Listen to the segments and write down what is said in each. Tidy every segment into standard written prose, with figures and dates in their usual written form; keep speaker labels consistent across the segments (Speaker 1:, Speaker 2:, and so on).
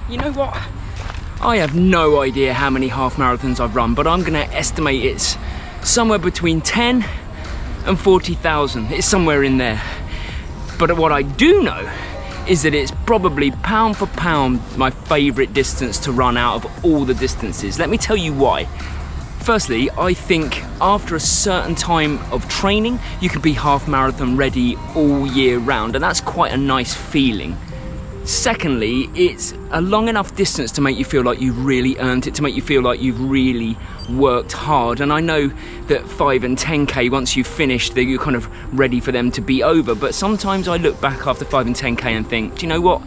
Speaker 1: You know what? I have no idea how many half marathons I've run, but I'm going to estimate it's somewhere between 10 and 40,000. It's somewhere in there. But what I do know is that it's probably pound for pound my favourite distance to run out of all the distances. Let me tell you why. Firstly, I think after a certain time of training, you can be half marathon ready all year round, and that's quite a nice feeling. Secondly, it's a long enough distance to make you feel like you've really earned it, to make you feel like you've really worked hard. And I know that 5 and 10k, once you've finished, you're kind of ready for them to be over. But sometimes I look back after 5 and 10k and think, do you know what?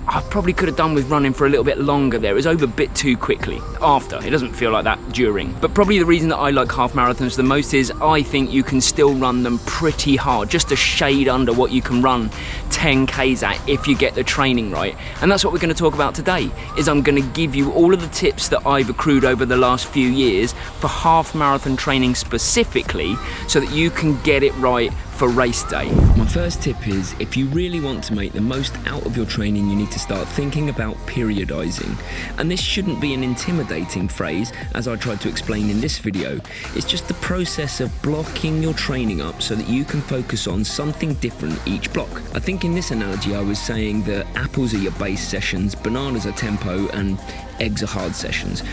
Speaker 1: I probably could have done with running for a little bit longer there. It was over a bit too quickly. After, it doesn't feel like that during. But probably the reason that I like half marathons the most is I think you can still run them pretty hard, just a shade under what you can run 10Ks at if you get the training right. And that's what we're going to talk about today, is I'm going to give you all of the tips that I've accrued over the last few years for half marathon training specifically, so that you can get it right for race day. My first tip is, if you really want to make the most out of your training, you need to start thinking about periodizing. And this shouldn't be an intimidating phrase, as I tried to explain in this video. It's just the process of blocking your training up so that you can focus on something different each block. I think in this analogy I was saying that apples are your base sessions, bananas are tempo, and eggs are hard sessions.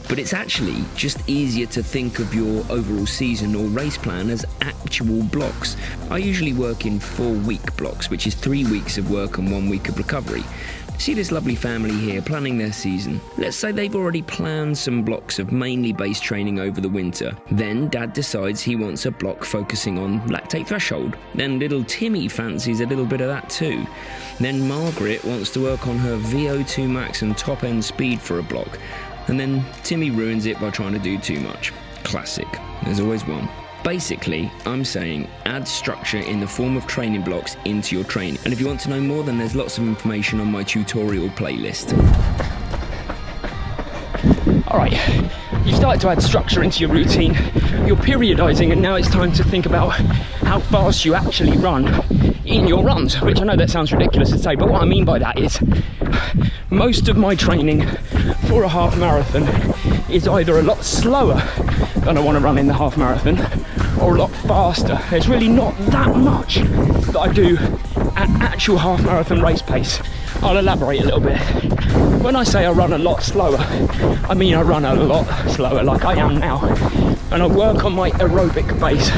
Speaker 1: But it's actually just easier to think of your overall season or race plan as actual blocks. I usually work in 4-week blocks, which is 3 weeks of work and 1 week of recovery. See this lovely family here planning their season. Let's say they've already planned some blocks of mainly base training over the winter. Then Dad decides he wants a block focusing on lactate threshold. Then little Timmy fancies a little bit of that too. Then Margaret wants to work on her VO2 max and top end speed for a block. And then Timmy ruins it by trying to do too much. Classic. There's always one. Basically, I'm saying add structure in the form of training blocks into your training. And if you want to know more, then there's lots of information on my tutorial playlist. Alright, you've started to add structure into your routine, you're periodizing, and now it's time to think about how fast you actually run in your runs, which I know that sounds ridiculous to say, but what I mean by that is most of my training for a half marathon is either a lot slower than I want to run in the half marathon, or a lot faster. There's really not that much that I do at actual half marathon race pace. I'll elaborate a little bit. When I say I run a lot slower, I mean I run a lot slower, like I am now. And I work on my aerobic base,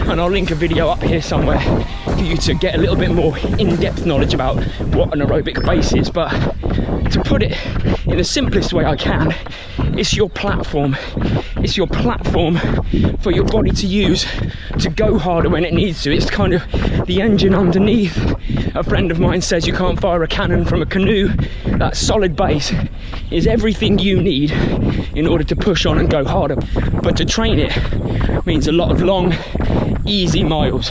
Speaker 1: and I'll link a video up here somewhere for you to get a little bit more in-depth knowledge about what an aerobic base is. But to put it in the simplest way I can, it's your platform. It's your platform for your body to use to go harder when it needs to. It's kind of the engine underneath. A friend of mine says you can't fire a cannon from a canoe. That solid base is everything you need in order to push on and go harder. But to train it means a lot of long, easy miles,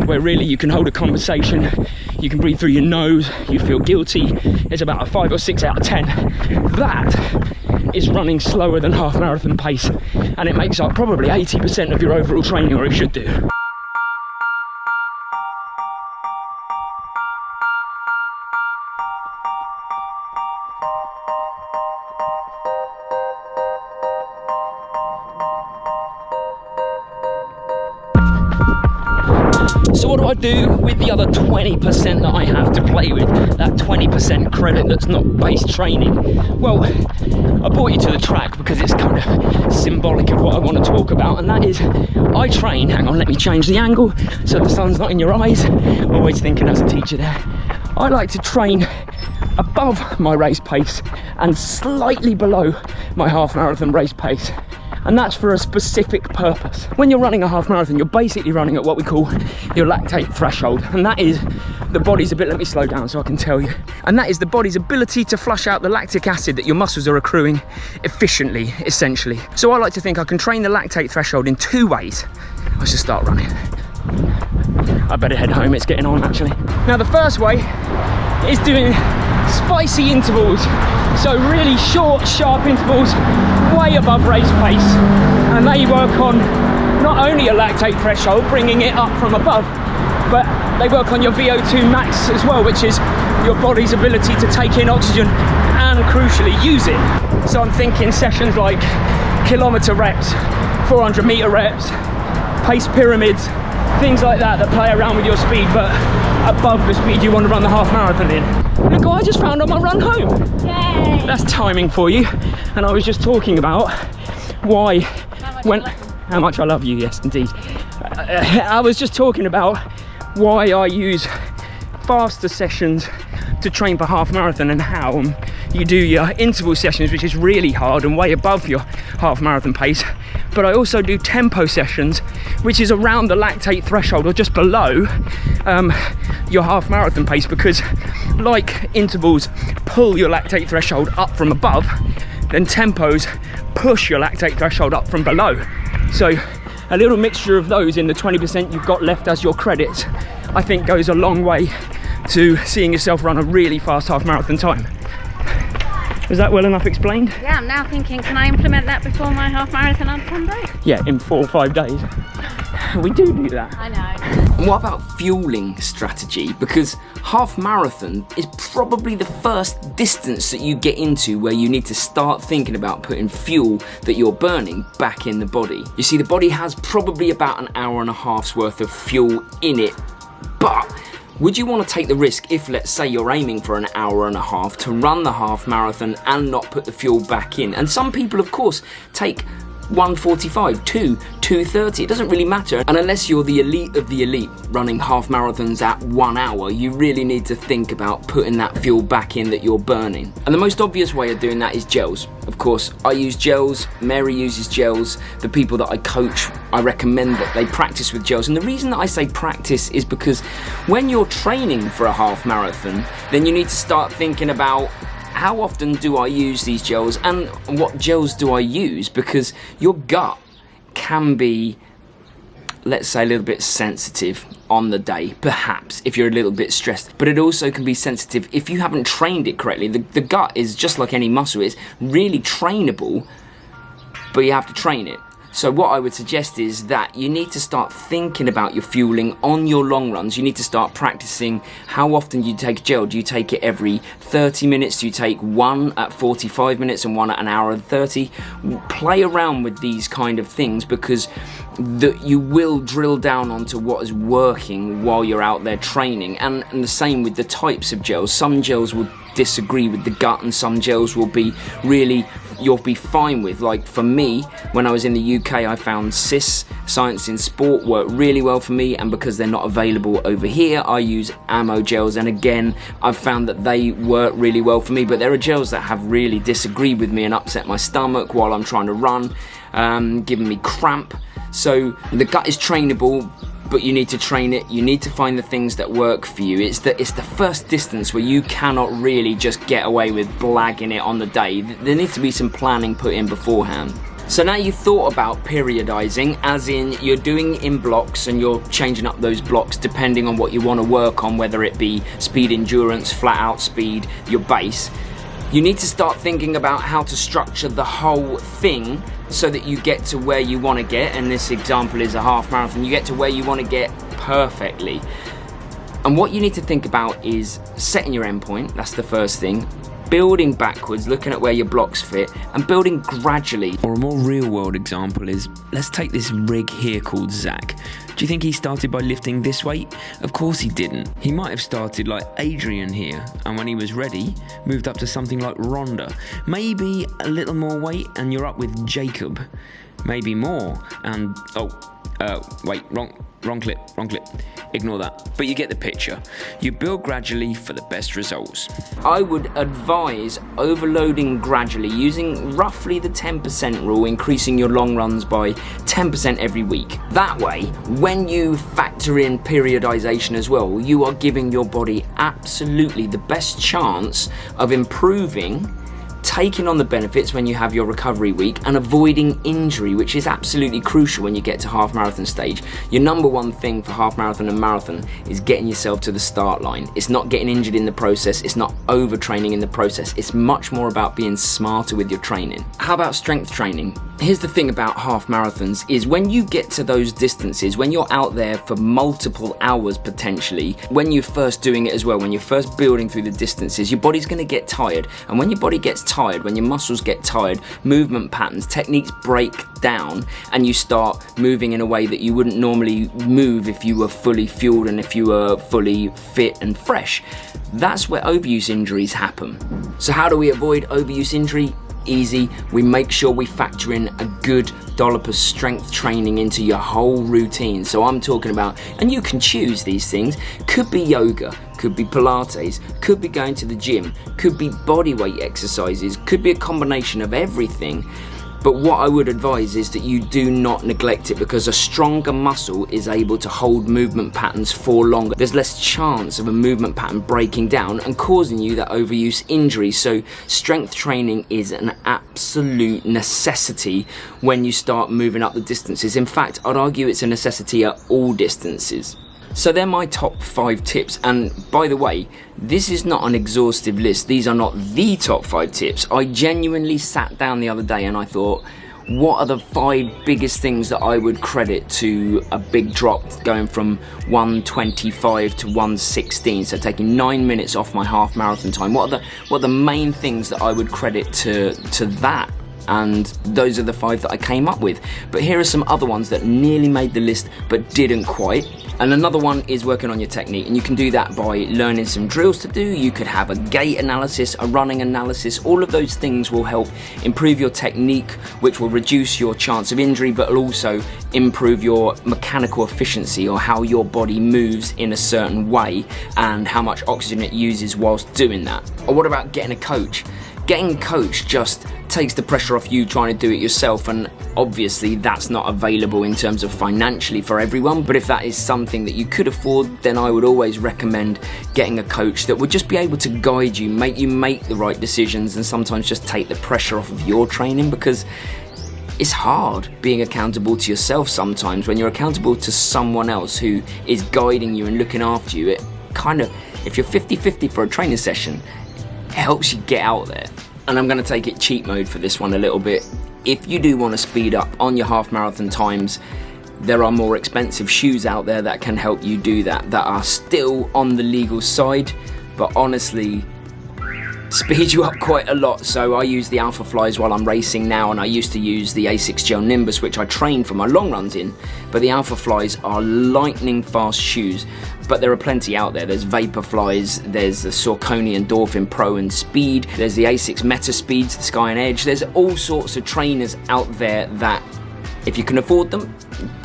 Speaker 1: where really you can hold a conversation, you can breathe through your nose, you feel guilty. It's about a 5 or 6 out of 10. That is running slower than half marathon pace, and it makes up probably 80% of your overall training, or it should do. So what do I do with the other 20% that I have to play with? That 20% credit that's not base training? Well, I brought you to the track because it's kind of symbolic of what I want to talk about, and that is I train, hang on, let me change the angle so the sun's not in your eyes. Always thinking as a teacher there. I like to train above my race pace and slightly below my half marathon race pace. And that's for a specific purpose. When you're running a half marathon, you're basically running at what we call your lactate threshold. And that is the body's ability, let me slow down so I can tell you. And that is the body's ability to flush out the lactic acid that your muscles are accruing efficiently, essentially. So I like to think I can train the lactate threshold in 2 ways. I should start running. I better head home, it's getting on actually. Now the first way is doing spicy intervals. So really short, sharp intervals, way above race pace. And they work on not only a lactate threshold, bringing it up from above, but they work on your VO2 max as well, which is your body's ability to take in oxygen and crucially use it. So I'm thinking sessions like kilometre reps, 400 metre reps, pace pyramids, things like that that play around with your speed but above the speed you want to run the half marathon in. Look what I just found on my run home.
Speaker 2: Yay!
Speaker 1: That's timing for you. And I was just talking about why how much I love you, yes indeed. I was just talking about why I use faster sessions to train for half marathon and how you do your interval sessions, which is really hard and way above your half marathon pace. But I also do tempo sessions, which is around the lactate threshold or just below your half marathon pace, because like intervals pull your lactate threshold up from above, then tempos push your lactate threshold up from below. So a little mixture of those in the 20% you've got left as your credits, I think goes a long way to seeing yourself run a really fast half marathon time. Was that well enough explained?
Speaker 2: Yeah, I'm now thinking, can I implement that before my half marathon on Sunday?
Speaker 1: Yeah, in 4 or 5 days. We do that.
Speaker 2: I know.
Speaker 3: And what about fueling strategy? Because half marathon is probably the first distance that you get into where you need to start thinking about putting fuel that you're burning back in the body. You see, the body has probably about an hour and a half's worth of fuel in it, but would you want to take the risk if, let's say, you're aiming for an hour and a half to run the half marathon and not put the fuel back in? And some people, of course, take 1:45, 2, 2:30, it doesn't really matter. And unless you're the elite of the elite running half marathons at 1 hour, you really need to think about putting that fuel back in that you're burning. And the most obvious way of doing that is gels. Of course, I use gels, Mary uses gels, the people that I coach, I recommend that they practice with gels. And the reason that I say practice is because when you're training for a half marathon, then you need to start thinking about, how often do I use these gels and what gels do I use? Because your gut can be, let's say, a little bit sensitive on the day, perhaps, if you're a little bit stressed. But it also can be sensitive if you haven't trained it correctly. The gut is just like any muscle, it's really trainable, but you have to train it. So what I would suggest is that you need to start thinking about your fueling on your long runs. You need to start practicing how often you take gel. Do you take it every 30 minutes? Do you take one at 45 minutes and one at an hour and 30? Play around with these kind of things, because you will drill down onto what is working while you're out there training. And the same with the types of gels. Some gels will disagree with the gut and some gels will be really, you'll be fine with. Like for me, when I was in the UK, I found CIS, Science in Sport, worked really well for me, and because they're not available over here, I use ammo gels, and again, I've found that they work really well for me. But there are gels that have really disagreed with me and upset my stomach while I'm trying to run, giving me cramp. So the gut is trainable, but you need to train it. You need to find the things that work for you. It's the first distance where you cannot really just get away with blagging it on the day. There needs to be some planning put in beforehand. So now you've thought about periodizing, as in you're doing in blocks and you're changing up those blocks depending on what you want to work on, whether it be speed endurance, flat out speed, your base. You need to start thinking about how to structure the whole thing so that you get to where you want to get, and this example is a half marathon, you get to where you want to get perfectly. And what you need to think about is setting your endpoint, that's the first thing, building backwards, looking at where your blocks fit, and building gradually.
Speaker 4: Or a more real world example is, let's take this rig here called Zach. Do you think he started by lifting this weight? Of course he didn't. He might have started like Adrian here, and when he was ready, moved up to something like Rhonda. Maybe a little more weight and you're up with Jacob. Maybe more, and wait, wrong clip. Ignore that. But you get the picture. You build gradually for the best results.
Speaker 3: I would advise overloading gradually, using roughly the 10% rule, increasing your long runs by 10% every week. That way, when you factor in periodization as well, you are giving your body absolutely the best chance of improving, taking on the benefits when you have your recovery week, and avoiding injury, which is absolutely crucial when you get to half marathon stage. Your number one thing for half marathon and marathon is getting yourself to the start line. It's not getting injured in the process, it's not overtraining in the process, it's much more about being smarter with your training. How about strength training? Here's the thing about half marathons is when you get to those distances, when you're out there for multiple hours potentially, when you're first doing it as well, when you're first building through the distances, your body's going to get tired. And when your body gets tired, when your muscles get tired, movement patterns, techniques break down, and you start moving in a way that you wouldn't normally move if you were fully fueled and if you were fully fit and fresh. That's where overuse injuries happen. So how do we avoid overuse injury? Easy. We make sure we factor in a good dollop of strength training into your whole routine. So I'm talking about, and you can choose these things, could be yoga, could be Pilates, could be going to the gym, could be body weight exercises, could be a combination of everything. But what I would advise is that you do not neglect it, because a stronger muscle is able to hold movement patterns for longer. There's less chance of a movement pattern breaking down and causing you that overuse injury. So strength training is an absolute necessity when you start moving up the distances. In fact, I'd argue it's a necessity at all distances. So they're my top 5 tips, and by the way, this is not an exhaustive list. These are not the top 5 tips. I genuinely sat down the other day and I thought, what are the 5 biggest things that I would credit to a big drop going from 1:25 to 1:16, so taking 9 minutes off my half marathon time? What are the main things that I would credit to that? And those are the 5 that I came up with. But here are some other ones that nearly made the list but didn't quite. And another one is working on your technique, and you can do that by learning some drills to do. You could have a gait analysis, a running analysis. All of those things will help improve your technique, which will reduce your chance of injury, but will also improve your mechanical efficiency, or how your body moves in a certain way and how much oxygen it uses whilst doing that. Or what about getting a coach? Getting a coach just takes the pressure off you trying to do it yourself, and obviously that's not available in terms of financially for everyone. But if that is something that you could afford, then I would always recommend getting a coach that would just be able to guide you make the right decisions, and sometimes just take the pressure off of your training, because it's hard being accountable to yourself sometimes. When you're accountable to someone else who is guiding you and looking after you, it kind of, if you're 50-50 for a training session, helps you get out there. And I'm going to take it cheat mode for this one a little bit. If you do want to speed up on your half marathon times, there are more expensive shoes out there that can help you do that are still on the legal side, but honestly speed you up quite a lot. So I use the Alpha Flies while I'm racing now, and I used to use the Asics Gel Nimbus, which I train for my long runs in. But the Alpha Flies are lightning fast shoes, but there are plenty out there. There's Vapor Flies, there's the Saucony Endorphin Pro and Speed, there's the Asics Meta Speeds, the Sky and Edge. There's all sorts of trainers out there that, if you can afford them,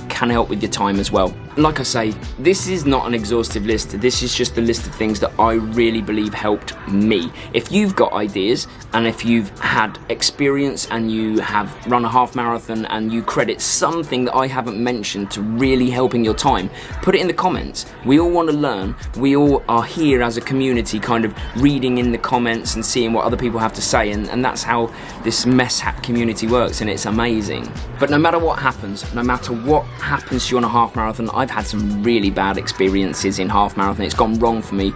Speaker 3: can help with your time as well. Like I say, this is not an exhaustive list. This is just a list of things that I really believe helped me. If you've got ideas, and if you've had experience and you have run a half marathon and you credit something that I haven't mentioned to really helping your time, put it in the comments. We all want to learn. We all are here as a community, kind of reading in the comments and seeing what other people have to say, and that's how this mess hat community works, and it's amazing. But no matter what happens to you on a half marathon, I've had some really bad experiences in half marathon. It's gone wrong for me.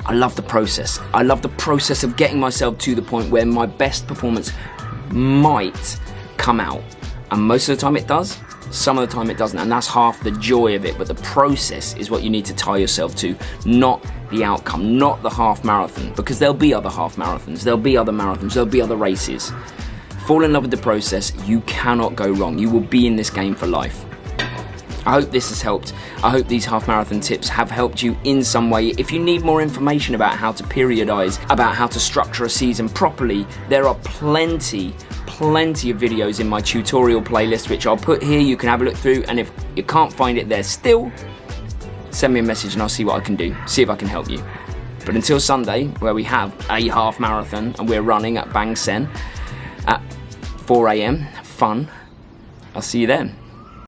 Speaker 3: I love the process. I love the process of getting myself to the point where my best performance might come out. And most of the time it does, some of the time it doesn't. And that's half the joy of it. But the process is what you need to tie yourself to, not the outcome, not the half marathon. Because there'll be other half marathons, there'll be other marathons, there'll be other races. Fall in love with the process. You cannot go wrong. You will be in this game for life. I hope this has helped. I hope these half marathon tips have helped you in some way. If you need more information about how to periodize, about how to structure a season properly, there are plenty of videos in my tutorial playlist, which I'll put here. You can have a look through, and if you can't find it there still, send me a message and I'll see what I can do, see if I can help you. But until Sunday, where we have a half marathon and we're running at Bang Sen at 4 AM, fun, I'll see you then.